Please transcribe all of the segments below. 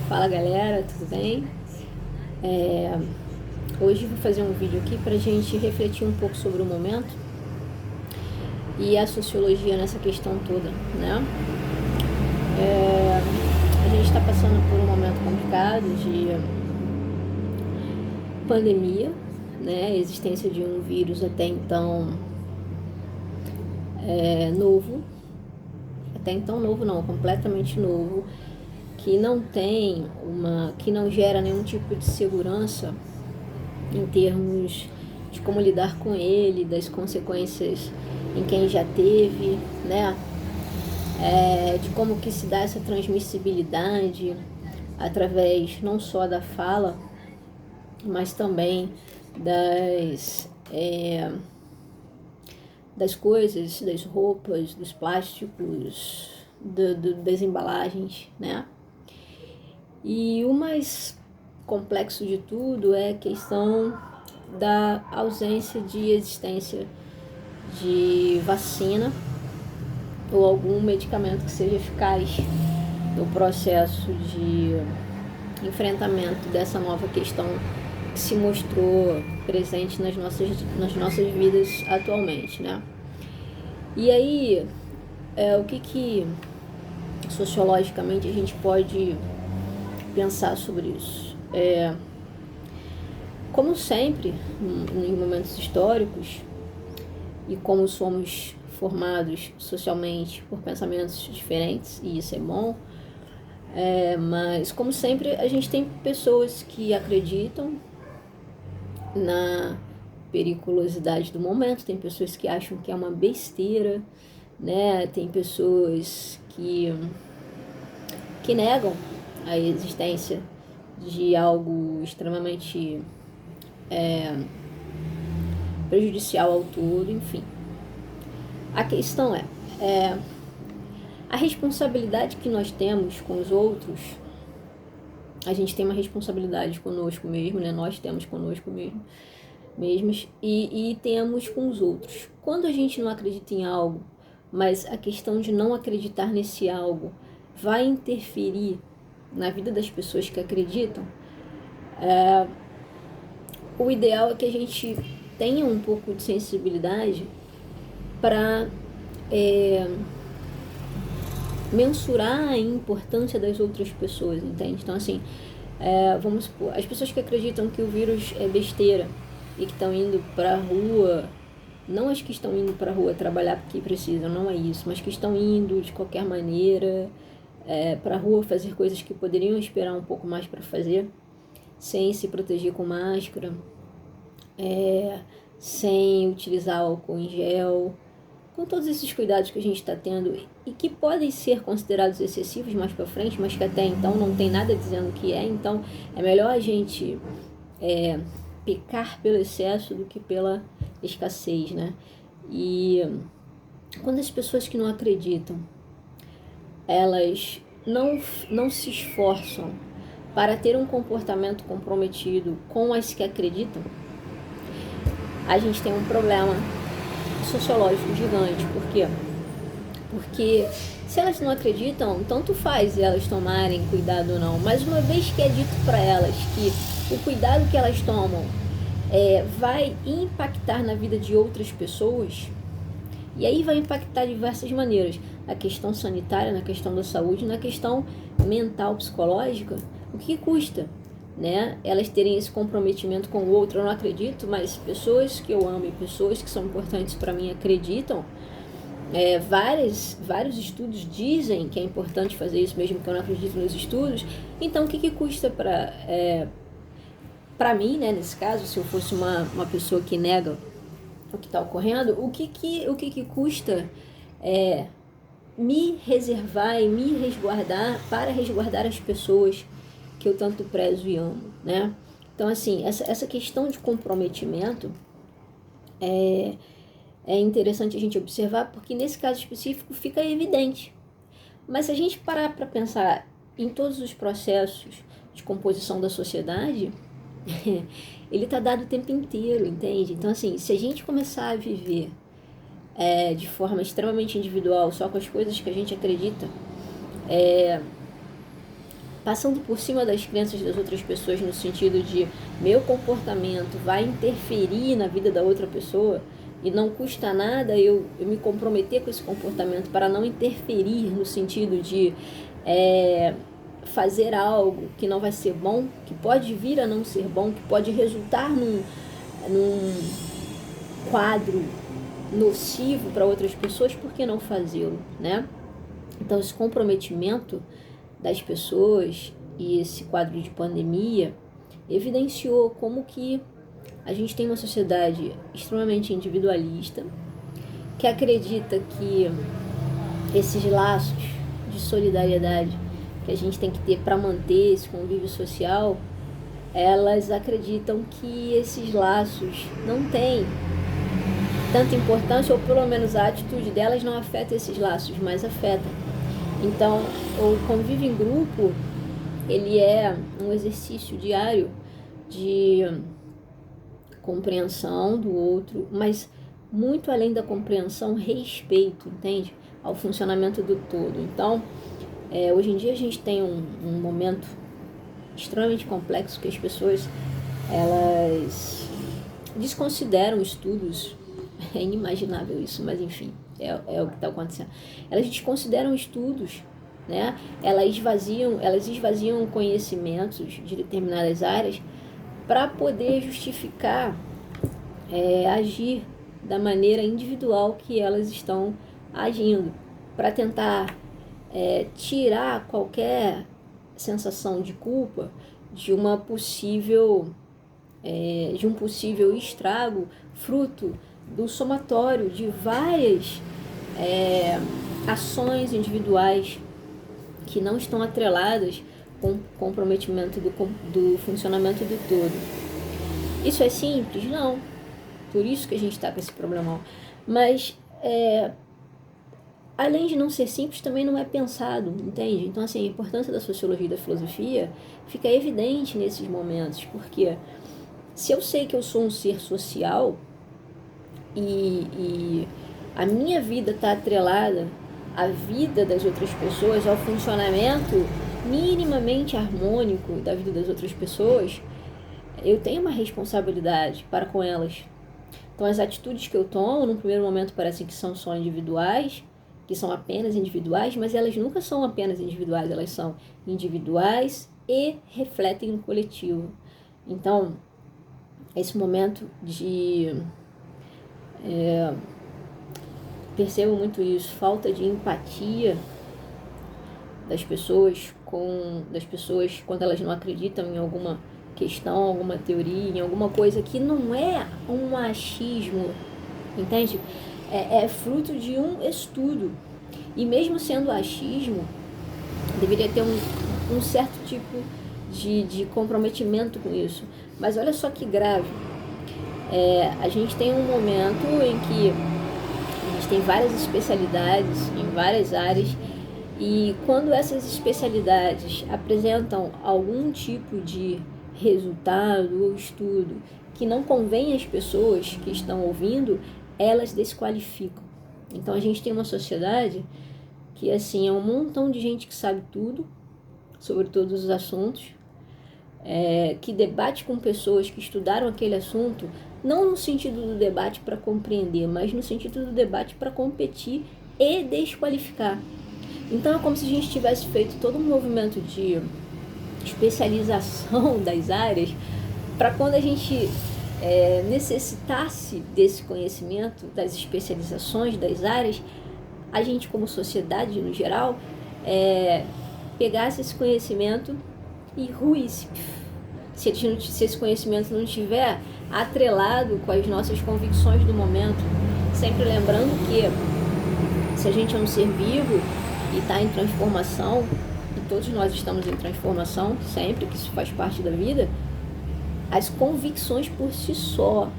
Fala galera, tudo bem? Hoje vou fazer um vídeo aqui pra gente refletir um pouco sobre o momento e a sociologia nessa questão toda, né? A gente está passando por um momento complicado de pandemia, né? A existência de um vírus até então novo, até então novo não, completamente novo, que não gera nenhum tipo de segurança em termos de como lidar com ele, das consequências em quem já teve, né? De como que se dá essa transmissibilidade através não só da fala, mas também das coisas, das roupas, dos plásticos, das embalagens, né? E o mais complexo de tudo é a questão da ausência de existência de vacina ou algum medicamento que seja eficaz no processo de enfrentamento dessa nova questão que se mostrou presente nas nossas vidas atualmente, né? E aí, o que sociologicamente a gente pode pensar sobre isso? Como sempre, em momentos históricos, e como somos formados socialmente por pensamentos diferentes, e isso é bom, mas como sempre a gente tem pessoas que acreditam na periculosidade do momento, tem pessoas que acham que é uma besteira, né? Tem pessoas que negam a existência de algo extremamente prejudicial ao todo, enfim. A questão é a responsabilidade que nós temos com os outros. A gente tem uma responsabilidade conosco mesmo, né? Nós temos conosco mesmos e temos com os outros. Quando a gente não acredita em algo, mas a questão de não acreditar nesse algo vai interferir na vida das pessoas que acreditam, o ideal é que a gente tenha um pouco de sensibilidade para mensurar a importância das outras pessoas, entende? Então, assim, vamos supor, as pessoas que acreditam que o vírus é besteira e que estão indo para a rua, não as que estão indo para a rua trabalhar porque precisam, não é isso, mas que estão indo de qualquer maneira para a rua fazer coisas que poderiam esperar um pouco mais para fazer, sem se proteger com máscara, sem utilizar álcool em gel, com todos esses cuidados que a gente está tendo e que podem ser considerados excessivos mais para frente, mas que até então não tem nada dizendo que é, então é melhor a gente pecar pelo excesso do que pela escassez, né? E quando as pessoas que não acreditam, elas não se esforçam para ter um comportamento comprometido com as que acreditam, a gente tem um problema sociológico gigante. Por quê? Porque se elas não acreditam, tanto faz elas tomarem cuidado ou não, mas uma vez que é dito para elas que o cuidado que elas tomam vai impactar na vida de outras pessoas, e aí vai impactar de diversas maneiras, na questão sanitária, na questão da saúde, na questão mental, psicológica, o que custa, né? Elas terem esse comprometimento com o outro. Eu não acredito, mas pessoas que eu amo e pessoas que são importantes para mim acreditam. Vários estudos dizem que é importante fazer isso, mesmo que eu não acredite nos estudos. Então, o que custa para mim, né, nesse caso, se eu fosse uma pessoa que nega o que está ocorrendo, o que custa me reservar e me resguardar para resguardar as pessoas que eu tanto prezo e amo, né? Então, assim, essa questão de comprometimento é interessante a gente observar, porque nesse caso específico fica evidente. Mas se a gente parar para pensar em todos os processos de composição da sociedade, ele está dado o tempo inteiro, entende? Então, assim, se a gente começar a viver de forma extremamente individual, só com as coisas que a gente acredita, passando por cima das crenças das outras pessoas no sentido de meu comportamento vai interferir na vida da outra pessoa e não custa nada eu me comprometer com esse comportamento para não interferir no sentido de fazer algo que não vai ser bom, que pode vir a não ser bom, que pode resultar num quadro nocivo para outras pessoas, por que não fazê-lo, né? Então, esse comprometimento das pessoas e esse quadro de pandemia evidenciou como que a gente tem uma sociedade extremamente individualista, que acredita que esses laços de solidariedade que a gente tem que ter para manter esse convívio social, elas acreditam que esses laços não têm tanta importância, ou pelo menos a atitude delas não afeta esses laços, mas afeta. Então, o convívio em grupo, ele é um exercício diário de compreensão do outro, mas muito além da compreensão, respeito, entende? Ao funcionamento do todo. Então, hoje em dia a gente tem um momento extremamente complexo que as pessoas, elas desconsideram estudos, é inimaginável isso, mas enfim, é o que está acontecendo. Elas desconsideram estudos, né? Elas esvaziam conhecimentos de determinadas áreas para poder justificar agir da maneira individual que elas estão agindo, para tentar tirar qualquer sensação de culpa de um possível estrago fruto do somatório de várias ações individuais que não estão atreladas com o comprometimento do funcionamento do todo. Isso é simples? Não. Por isso que a gente está com esse problemão. Mas, além de não ser simples, também não é pensado, entende? Então, assim, a importância da sociologia e da filosofia fica evidente nesses momentos, porque se eu sei que eu sou um ser social e a minha vida está atrelada à vida das outras pessoas, ao funcionamento minimamente harmônico da vida das outras pessoas, eu tenho uma responsabilidade para com elas. Então, as atitudes que eu tomo, num primeiro momento, parecem que são só individuais, que são apenas individuais, mas elas nunca são apenas individuais, elas são individuais e refletem no coletivo. Então, esse momento de... percebo muito isso, falta de empatia das pessoas quando elas não acreditam em alguma questão, alguma teoria, em alguma coisa que não é um achismo, entende? É fruto de um estudo. E mesmo sendo achismo, deveria ter um certo tipo de comprometimento com isso. Mas olha só que grave. A gente tem um momento em que a gente tem várias especialidades em várias áreas, e quando essas especialidades apresentam algum tipo de resultado ou estudo que não convém às pessoas que estão ouvindo, elas desqualificam. Então a gente tem uma sociedade que assim é um montão de gente que sabe tudo sobre todos os assuntos, que debate com pessoas que estudaram aquele assunto, não no sentido do debate para compreender, mas no sentido do debate para competir e desqualificar. Então é como se a gente tivesse feito todo um movimento de especialização das áreas para quando a gente necessitasse desse conhecimento, das especializações das áreas, a gente como sociedade no geral pegasse esse conhecimento e ruísse. Se esse conhecimento não estiver atrelado com as nossas convicções do momento, sempre lembrando que se a gente é um ser vivo e está em transformação, e todos nós estamos em transformação sempre, que isso faz parte da vida, as convicções por si só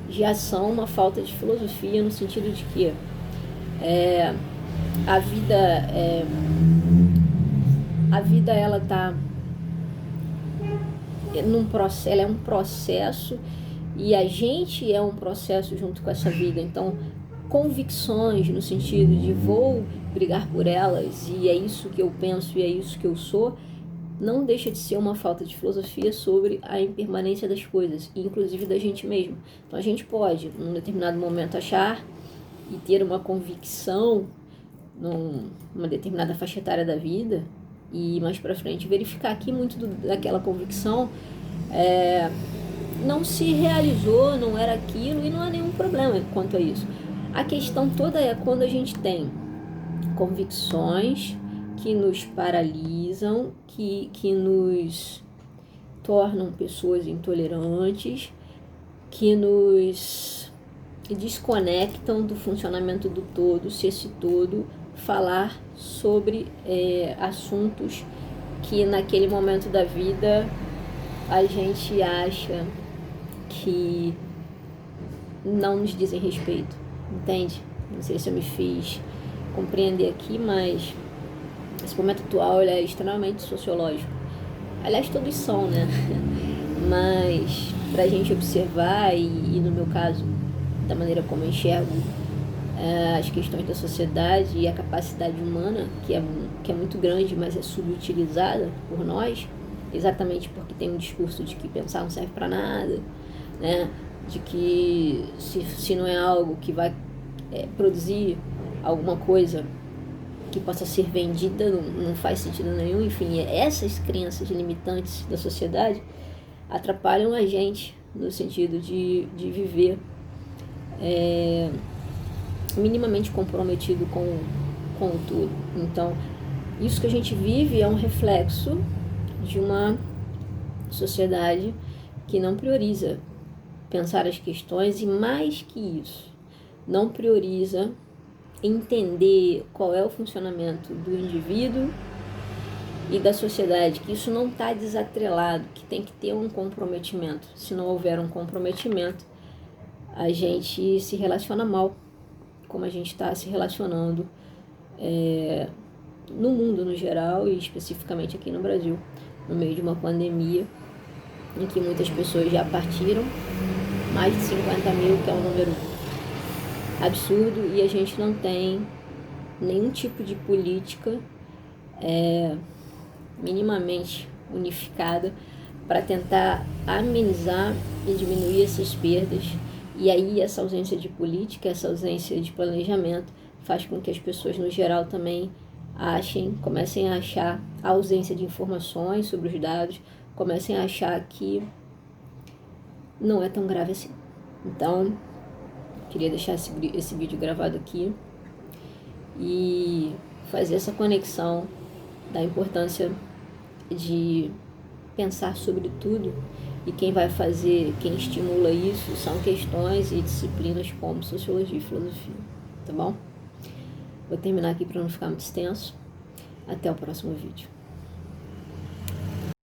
já são uma falta de filosofia, no sentido de que a vida ela está ela é um processo e a gente é um processo junto com essa vida. Então, convicções no sentido de vou brigar por elas e é isso que eu penso e é isso que eu sou, não deixa de ser uma falta de filosofia sobre a impermanência das coisas, inclusive da gente mesmo. Então a gente pode, num determinado momento, achar e ter uma convicção numa determinada faixa etária da vida e mais para frente verificar que muito daquela convicção não se realizou, não era aquilo, e não há nenhum problema quanto a isso. A questão toda é quando a gente tem convicções que nos paralisam, que nos tornam pessoas intolerantes, que nos desconectam do funcionamento do todo, se esse todo falar sobre assuntos que naquele momento da vida a gente acha que não nos dizem respeito, entende? Não sei se eu me fiz compreender aqui, mas esse momento atual ele é extremamente sociológico. Aliás, todos são, né? Mas pra gente observar e no meu caso, da maneira como eu enxergo as questões da sociedade e a capacidade humana, que é muito grande, mas é subutilizada por nós, exatamente porque tem um discurso de que pensar não serve para nada, né? De que se não é algo que vai produzir alguma coisa que possa ser vendida, não faz sentido nenhum. Enfim, essas crenças limitantes da sociedade atrapalham a gente no sentido de viver minimamente comprometido com o todo. Então, isso que a gente vive é um reflexo de uma sociedade que não prioriza pensar as questões e, mais que isso, não prioriza entender qual é o funcionamento do indivíduo e da sociedade, que isso não está desatrelado, que tem que ter um comprometimento. Se não houver um comprometimento, a gente se relaciona mal, como a gente está se relacionando no mundo no geral e especificamente aqui no Brasil, no meio de uma pandemia em que muitas pessoas já partiram, mais de 50 mil, que é um número absurdo, e a gente não tem nenhum tipo de política minimamente unificada para tentar amenizar e diminuir essas perdas. E aí essa ausência de política, essa ausência de planejamento faz com que as pessoas no geral também comecem a achar a ausência de informações sobre os dados, comecem a achar que não é tão grave assim. Então, queria deixar esse vídeo gravado aqui e fazer essa conexão da importância de pensar sobre tudo, e quem estimula isso são questões e disciplinas como sociologia e filosofia, tá bom? Vou terminar aqui para não ficar muito extenso. Até o próximo vídeo.